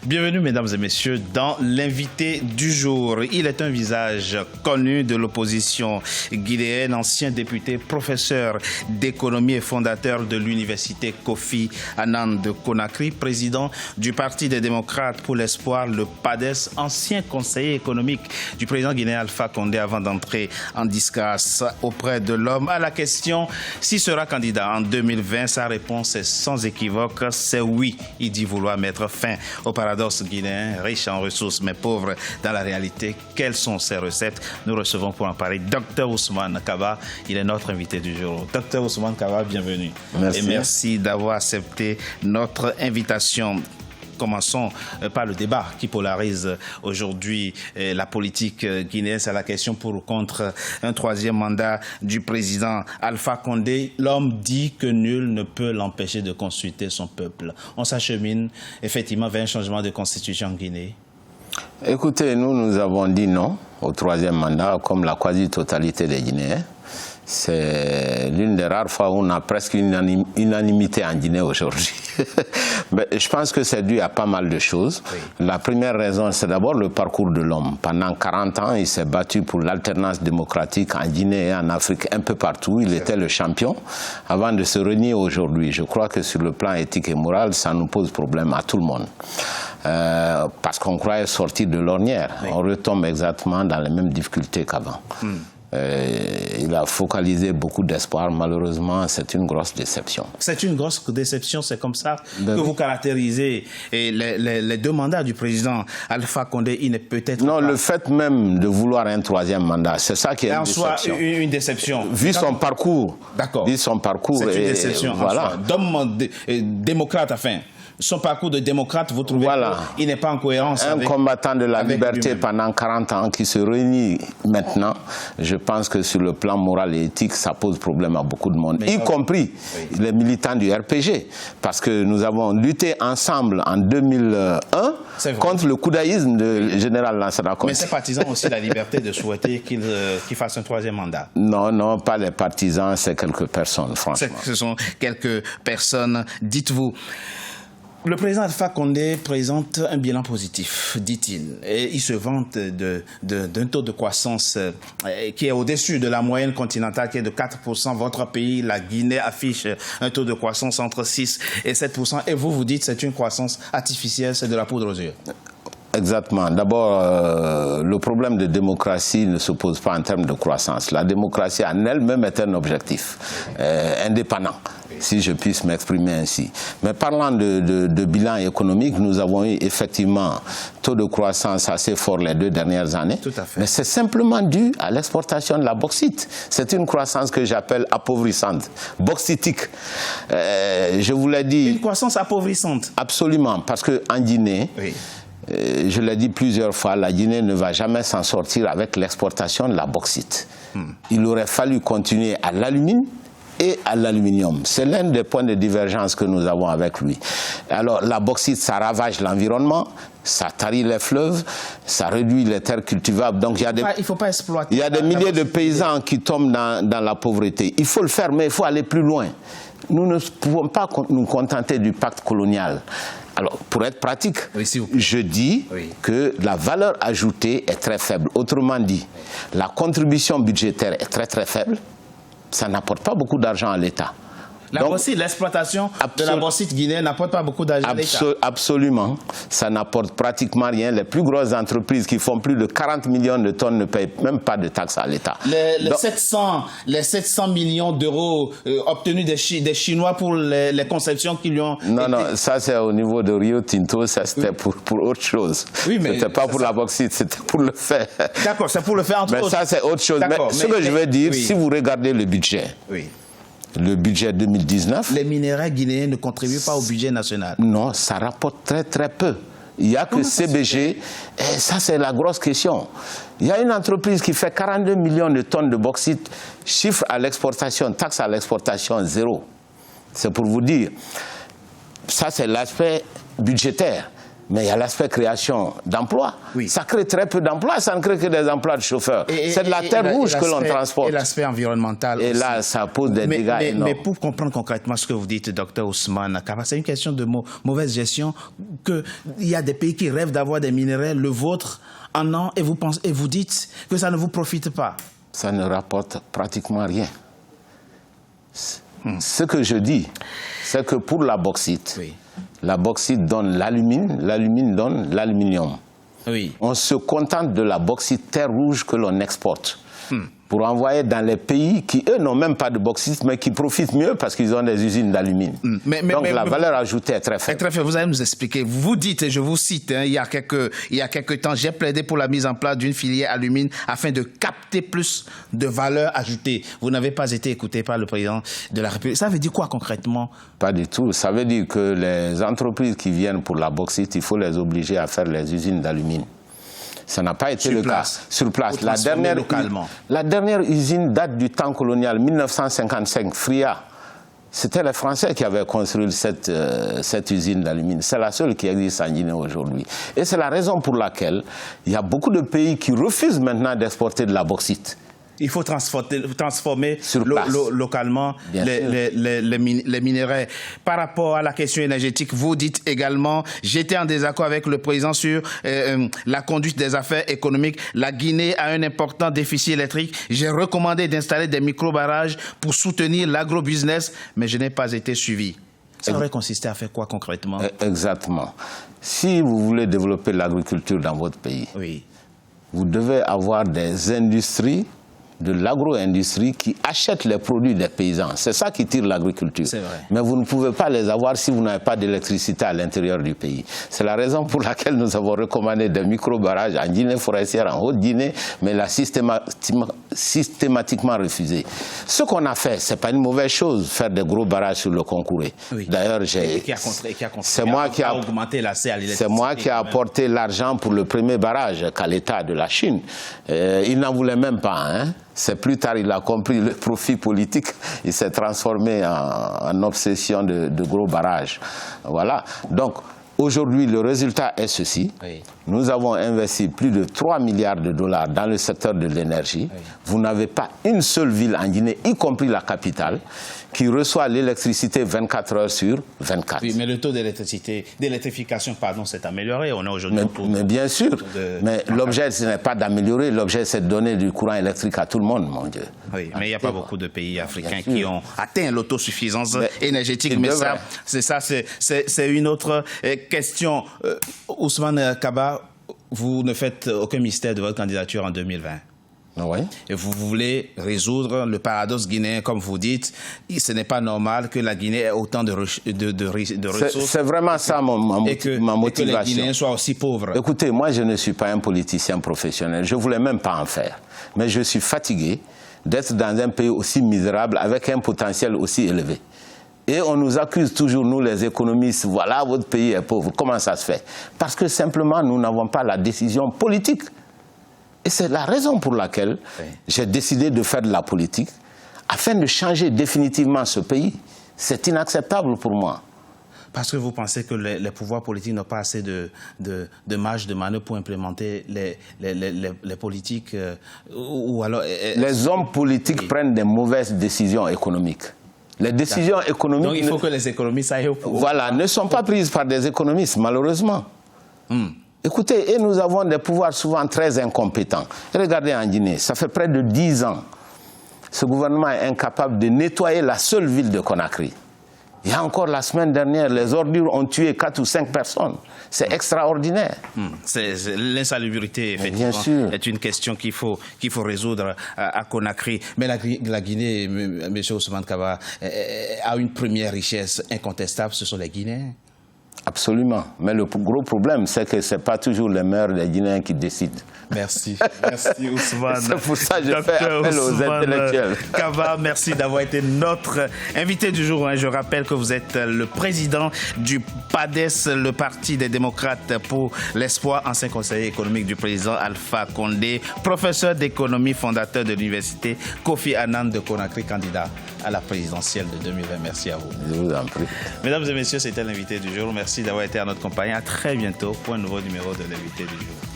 Bienvenue, mesdames et messieurs, dans l'invité du jour. Il est un visage connu de l'opposition guinéenne, ancien député, professeur d'économie et fondateur de l'université Kofi Annan de Conakry, président du Parti des démocrates pour l'espoir, le PADES, ancien conseiller économique du président guinéen Alpha Condé avant d'entrer en disgrâce auprès de l'homme. À la question s'il sera candidat en 2020, sa réponse est sans équivoque, c'est oui. Il dit vouloir mettre fin au paradoxe guinéen, riche en ressources mais pauvre dans la réalité. Quelles sont ces recettes? Nous recevons pour en parler Dr Ousmane Kaba. Il est notre invité du jour. Dr Ousmane Kaba, bienvenue. Merci. Et merci d'avoir accepté notre invitation. Commençons par le débat qui polarise aujourd'hui la politique guinéenne. C'est la question pour ou contre un troisième mandat du président Alpha Condé. L'homme dit que nul ne peut l'empêcher de consulter son peuple. On s'achemine effectivement vers un changement de constitution en Guinée. Écoutez, nous avons dit non au troisième mandat, comme la quasi-totalité des Guinéens. C'est l'une des rares fois où on a presque une unanimité en Guinée aujourd'hui. Je pense que c'est dû à pas mal de choses. Oui. La première raison, c'est d'abord le parcours de l'homme. Pendant 40 ans, il s'est battu pour l'alternance démocratique en Guinée et en Afrique, un peu partout. Il était le champion avant de se renier aujourd'hui. Je crois que sur le plan éthique et moral, ça nous pose problème à tout le monde. Parce qu'on croyait sortir de l'ornière. Oui. On retombe exactement dans les mêmes difficultés qu'avant. Il a focalisé beaucoup d'espoir. Malheureusement, c'est une grosse déception. C'est une grosse déception, c'est comme ça que vous caractérisez les deux mandats du président Alpha Condé. Il n'est peut-être non, pas... le fait même de vouloir un troisième mandat, c'est ça qui est en soi une déception. Vu son parcours. D'accord. Vu son parcours. C'est une déception. Voilà. D'homme démocrate, enfin. Son parcours de démocrate, vous trouvez qu'il n'est pas en cohérence avec... Un combattant de la liberté pendant 40 ans qui se réunit maintenant, je pense que sur le plan moral et éthique, ça pose problème à beaucoup de monde, y compris les militants du RPG. Parce que nous avons lutté ensemble en 2001 contre le coudaïsme de général Lansana Conté. Mais ces partisans ont aussi la liberté de souhaiter qu'il fasse un troisième mandat. Non, non, pas les partisans, c'est quelques personnes, franchement. Ce sont quelques personnes, dites-vous. Le président Alpha Condé présente un bilan positif, dit-il. Et il se vante d'un taux de croissance qui est au-dessus de la moyenne continentale, qui est de 4%. Votre pays, la Guinée, affiche un taux de croissance entre 6 et 7%. Et vous dites que c'est une croissance artificielle, c'est de la poudre aux yeux. Exactement. D'abord, le problème de démocratie ne se pose pas en termes de croissance. La démocratie en elle-même est un objectif indépendant, si je puisse m'exprimer ainsi. Mais parlant de bilan économique, nous avons eu effectivement taux de croissance assez fort les 2 dernières années. Tout à fait. Mais c'est simplement dû à l'exportation de la bauxite. C'est une croissance que j'appelle appauvrissante, bauxitique. Je vous l'ai dit... Une croissance appauvrissante. Absolument, parce qu'en Guinée... Oui. Je l'ai dit plusieurs fois, la Guinée ne va jamais s'en sortir avec l'exportation de la bauxite. Il aurait fallu continuer à l'alumine et à l'aluminium. C'est l'un des points de divergence que nous avons avec lui. Alors la bauxite, ça ravage l'environnement, ça tarit les fleuves, ça réduit les terres cultivables. Donc il ne faut pas exploiter. Il y a des milliers de paysans qui tombent dans la pauvreté. Il faut le faire, mais il faut aller plus loin. Nous ne pouvons pas nous contenter du pacte colonial. Alors, pour être pratique, je dis que la valeur ajoutée est très faible. Autrement dit, la contribution budgétaire est très très faible. Ça n'apporte pas beaucoup d'argent à l'État. L'exploitation de la bauxite guinéenne n'apporte pas beaucoup d'argent à l'État. Absolument. Ça n'apporte pratiquement rien. Les plus grosses entreprises qui font plus de 40 millions de tonnes ne payent même pas de taxes à l'État. Les 700 millions d'euros obtenus des Chinois pour les conceptions qui lui ont... Non, non, ça c'est au niveau de Rio Tinto, ça c'était pour autre chose. Oui, mais c'était pas pour la bauxite, c'était pour le faire. D'accord, c'est pour le faire entre autres. Mais ça c'est autre chose. Mais ce que je veux dire, si vous regardez le budget... Le budget 2019... Les minéraux guinéens ne contribuent pas au budget national. Non, ça rapporte très très peu. Il n'y a que CBG, et ça c'est la grosse question. Il y a une entreprise qui fait 42 millions de tonnes de bauxite, chiffre à l'exportation, taxe à l'exportation, 0. C'est pour vous dire, ça c'est l'aspect budgétaire. Mais il y a l'aspect création d'emplois. Oui. Ça crée très peu d'emplois, ça ne crée que des emplois de chauffeurs. C'est de la terre rouge que l'on transporte. Et l'aspect environnemental et aussi. Là, ça pose des dégâts énormes. Mais pour comprendre concrètement ce que vous dites, Dr Ousmane Kaba, c'est une question de mauvaise gestion, qu'il y a des pays qui rêvent d'avoir des minerais, le vôtre en an, et vous dites que ça ne vous profite pas. Ça ne rapporte pratiquement rien. Ce que je dis, c'est que pour la bauxite, la bauxite donne l'alumine, l'alumine donne l'aluminium. Oui. On se contente de la bauxite terre rouge que l'on exporte pour envoyer dans les pays qui, eux, n'ont même pas de bauxite, mais qui profitent mieux parce qu'ils ont des usines d'alumine. Donc la valeur ajoutée est très faible. Très faible. Vous allez nous expliquer. Vous dites, et je vous cite, il y a quelques temps, j'ai plaidé pour la mise en place d'une filière alumine afin de capter plus de valeur ajoutée. Vous n'avez pas été écouté par le président de la République. Ça veut dire quoi concrètement? Pas du tout. Ça veut dire que les entreprises qui viennent pour la bauxite, il faut les obliger à faire les usines d'alumine. Ça n'a pas été le cas. Sur place. La dernière usine date du temps colonial, 1955, Fria. C'était les Français qui avaient construit cette usine d'alumine. C'est la seule qui existe en Guinée aujourd'hui. Et c'est la raison pour laquelle il y a beaucoup de pays qui refusent maintenant d'exporter de la bauxite. Il faut transformer localement les minerais. Par rapport à la question énergétique, vous dites également, j'étais en désaccord avec le président sur la conduite des affaires économiques. La Guinée a un important déficit électrique. J'ai recommandé d'installer des micro-barrages pour soutenir l'agro-business, mais je n'ai pas été suivi. Ça aurait consisté à faire quoi concrètement? Exactement. Si vous voulez développer l'agriculture dans votre pays, vous devez avoir des industries, de l'agro-industrie qui achètent les produits des paysans. C'est ça qui tire l'agriculture. Mais vous ne pouvez pas les avoir si vous n'avez pas d'électricité à l'intérieur du pays. C'est la raison pour laquelle nous avons recommandé des micro-barrages en Guinée forestière, en Haute-Guinée, mais l'a systématiquement refusé. Ce qu'on a fait, ce n'est pas une mauvaise chose, faire des gros barrages sur le Concouré. D'ailleurs, c'est moi qui ai apporté l'argent pour le premier barrage qu'à l'État de la Chine. Il n'en voulait même pas, hein. C'est plus tard, il a compris le profit politique, il s'est transformé en obsession de gros barrages. Voilà. Donc, aujourd'hui, le résultat est ceci. Nous avons investi plus de 3 milliards de dollars dans le secteur de l'énergie. Vous n'avez pas une seule ville en Guinée, y compris la capitale, qui reçoit l'électricité 24 heures sur 24. Oui, mais le taux d'électrification, s'est amélioré. On est aujourd'hui mais bien sûr. Mais l'objet, ce n'est pas d'améliorer. L'objet, c'est de donner du courant électrique à tout le monde, mon Dieu. Oui, mais il n'y a pas beaucoup de pays africains qui ont atteint l'autosuffisance énergétique. Mais ça, c'est une autre question. Ousmane Kaba, vous ne faites aucun mystère de votre candidature en 2020. Oui. Et vous voulez résoudre le paradoxe guinéen, comme vous dites. Ce n'est pas normal que la Guinée ait autant de ressources. C'est vraiment ça ma motivation. Et que les Guinéens soient aussi pauvres. Écoutez, moi je ne suis pas un politicien professionnel. Je ne voulais même pas en faire. Mais je suis fatigué d'être dans un pays aussi misérable avec un potentiel aussi élevé. Et on nous accuse toujours, nous les économistes, voilà, votre pays est pauvre. Comment ça se fait? Parce que simplement, nous n'avons pas la décision politique. Et c'est la raison pour laquelle j'ai décidé de faire de la politique, afin de changer définitivement ce pays. C'est inacceptable pour moi. Parce que vous pensez que les pouvoirs politiques n'ont pas assez de marge de manœuvre pour implémenter les politiques ou alors... Les hommes politiques prennent des mauvaises décisions économiques. Les décisions économiques... Donc il faut que les économistes aillent au pouvoir. Voilà, ne sont pas prises par des économistes, malheureusement. Écoutez, et nous avons des pouvoirs souvent très incompétents. Regardez en Guinée, ça fait près de 10 ans. Ce gouvernement est incapable de nettoyer la seule ville de Conakry. Il y a encore la semaine dernière, les ordures ont tué 4 ou 5 personnes. C'est extraordinaire. L'insalubrité, effectivement, est une question qu'il faut résoudre à Conakry. Mais la Guinée, M. Ousmane Kaba, a une première richesse incontestable, ce sont les Guinéens. Absolument. Mais le gros problème, c'est que ce n'est pas toujours les maires des Guinéens qui décident. Merci. Merci Ousmane. C'est pour ça que je fais appel aux intellectuels. Kaba, merci d'avoir été notre invité du jour. Je rappelle que vous êtes le président du PADES, le Parti des démocrates pour l'espoir, ancien conseiller économique du président Alpha Condé, professeur d'économie, fondateur de l'université Kofi Annan de Conakry, candidat à la présidentielle de 2020. Merci à vous. Je vous en prie. Mesdames et messieurs, c'était l'invité du jour. Merci. Merci d'avoir été à notre compagnie. À très bientôt pour un nouveau numéro de l'invité du jour.